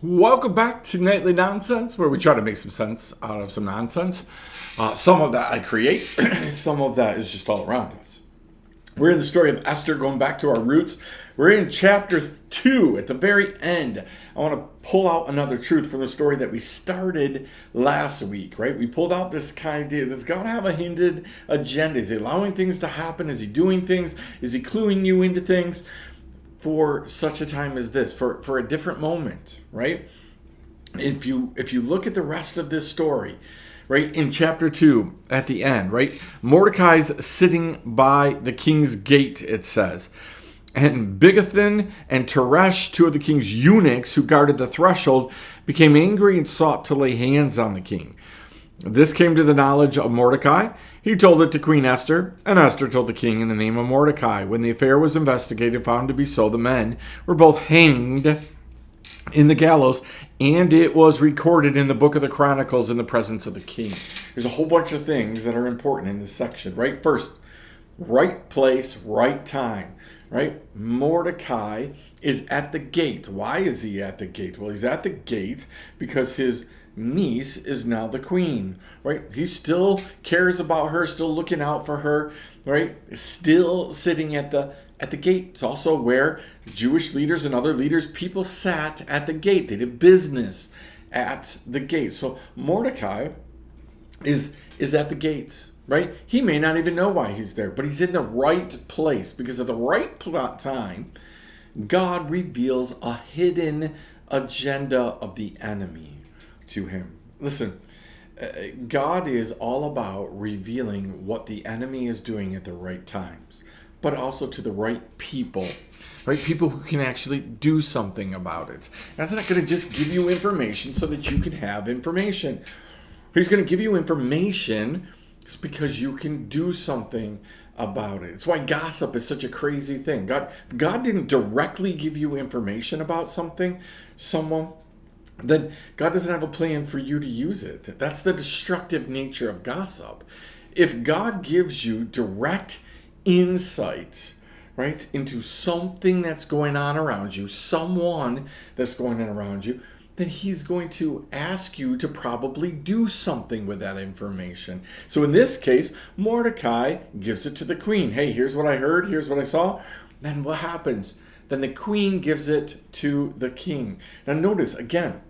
Welcome back to Nightly Nonsense, where we try to make some sense out of some nonsense. Some of that I create, some of that is just all around us. We're in the story of Esther, going back to our roots. We're in chapter 2 at the very end. I want to pull out another truth from the story that we started last week, right? We pulled out this kind of, does God have a hidden agenda? Is he allowing things to happen? Is he doing things? Is he cluing you into things for such a time as this, for a different moment, right? If you look at the rest of this story, right, in chapter 2 at the end, right, Mordecai's sitting by the king's gate, it says, and Bigathan and Teresh, two of the king's eunuchs who guarded the threshold, became angry and sought to lay hands on the king. This came to the knowledge of Mordecai. He told it to Queen Esther, and Esther told the king in the name of Mordecai. When the affair was investigated, found to be so, the men were both hanged in the gallows, and it was recorded in the book of the Chronicles in the presence of the king. There's a whole bunch of things that are important in this section, right? First, right place, right time, right? Mordecai is at the gate. Why is he at the gate? Well, he's at the gate because his niece is now the queen, right? He still cares about her, still looking out for her, right? Still sitting at the gate. It's also where Jewish leaders and other leaders, people sat at the gate. They did business at the gate. So Mordecai is at the gates, right? He may not even know why he's there, but he's in the right place because at the right time, God reveals a hidden agenda of the enemy to him. Listen, God is all about revealing what the enemy is doing at the right times, but also to the right people, right? People who can actually do something about it. That's not going to just give you information so that you can have information. He's going to give you information because you can do something about it. It's why gossip is such a crazy thing. God didn't directly give you information about someone, then God doesn't have a plan for you to use it. That's the destructive nature of gossip. If God gives you direct insight, right, into something that's going on around you, someone that's going on around you, then he's going to ask you to probably do something with that information. So in this case, Mordecai gives it to the queen. Hey, here's what I heard, here's what I saw. Then what happens? Then the queen gives it to the king. Now notice, again,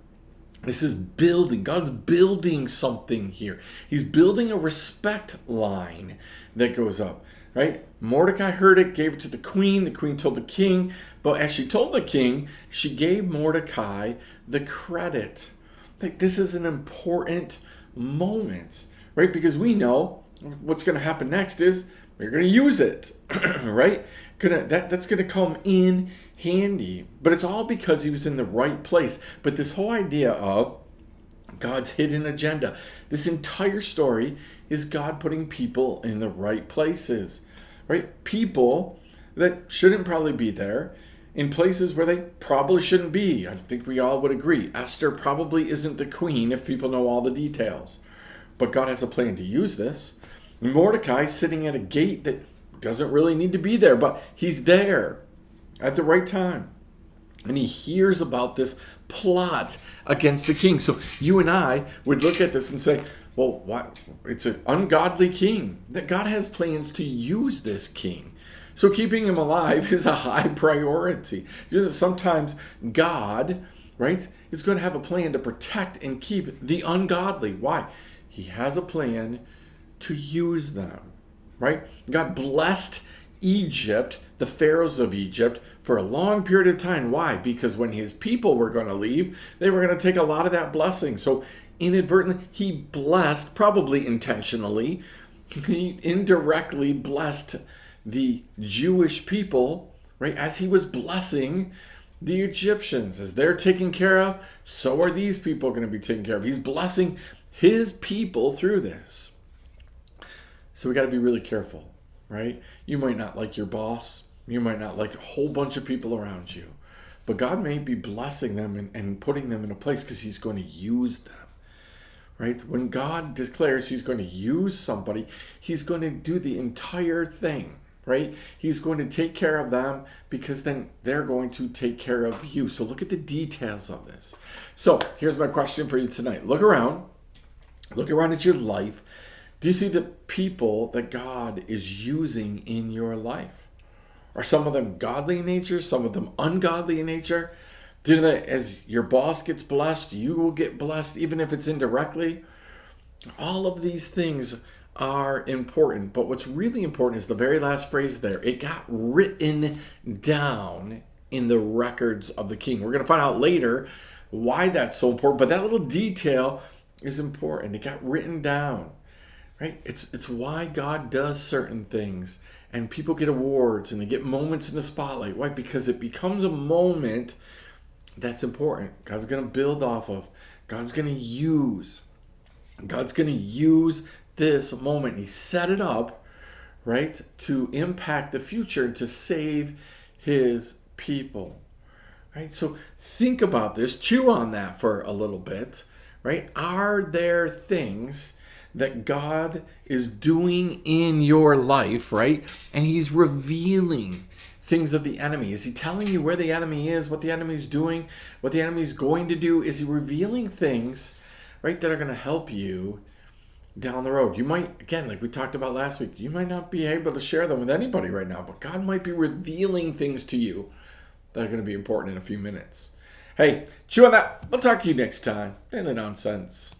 this is building. God's building something here. He's building a respect line that goes up, right? Mordecai heard it, gave it to the queen. The queen told the king. But as she told the king, she gave Mordecai the credit. Like, this is an important moment, right? Because we know what's going to happen next is we're going to use it, right? That's going to come in handy. But it's all because he was in the right place. But this whole idea of God's hidden agenda, this entire story is God putting people in the right places, right? People that shouldn't probably be there in places where they probably shouldn't be. I think we all would agree. Esther probably isn't the queen if people know all the details. But God has a plan to use this. Mordecai sitting at a gate that doesn't really need to be there, but he's there at the right time. And he hears about this plot against the king. So you and I would look at this and say, well, what? It's an ungodly king. That God has plans to use this king. So keeping him alive is a high priority. Sometimes God, right, is going to have a plan to protect and keep the ungodly. Why? He has a plan to use them, right? God blessed Egypt, the pharaohs of Egypt, for a long period of time. Why? Because when his people were going to leave, they were going to take a lot of that blessing. So inadvertently, he blessed, probably intentionally, he indirectly blessed the Jewish people, right? As he was blessing the Egyptians. As they're taken care of, so are these people going to be taken care of. He's blessing his people through this. So we got to be really careful, right? You might not like your boss. You might not like a whole bunch of people around you. But God may be blessing them and putting them in a place because he's going to use them, right? When God declares he's going to use somebody, he's going to do the entire thing, right? He's going to take care of them because then they're going to take care of you. So look at the details of this. So here's my question for you tonight. Look around at your life. Do you see the people that God is using in your life? Are some of them godly in nature, some of them ungodly in nature? Do you know that as your boss gets blessed, you will get blessed, even if it's indirectly? All of these things are important, but what's really important is the very last phrase there. It got written down in the records of the king. We're going to find out later why that's so important, but that little detail is important. It got written down, right? It's why God does certain things, and people get awards and they get moments in the spotlight. Why? Because it becomes a moment that's important. God's going to build off of. God's going to use this moment. He set it up, right, to impact the future, to save his people, right? So think about this, chew on that for a little bit, right? Are there things that God is doing in your life, right? And he's revealing things of the enemy. Is he telling you where the enemy is, what the enemy is doing, what the enemy is going to do? Is he revealing things, right, that are going to help you down the road? You might, again, like we talked about last week, you might not be able to share them with anybody right now, but God might be revealing things to you that are going to be important in a few minutes. Hey, chew on that. We'll talk to you next time. Daily Nonsense.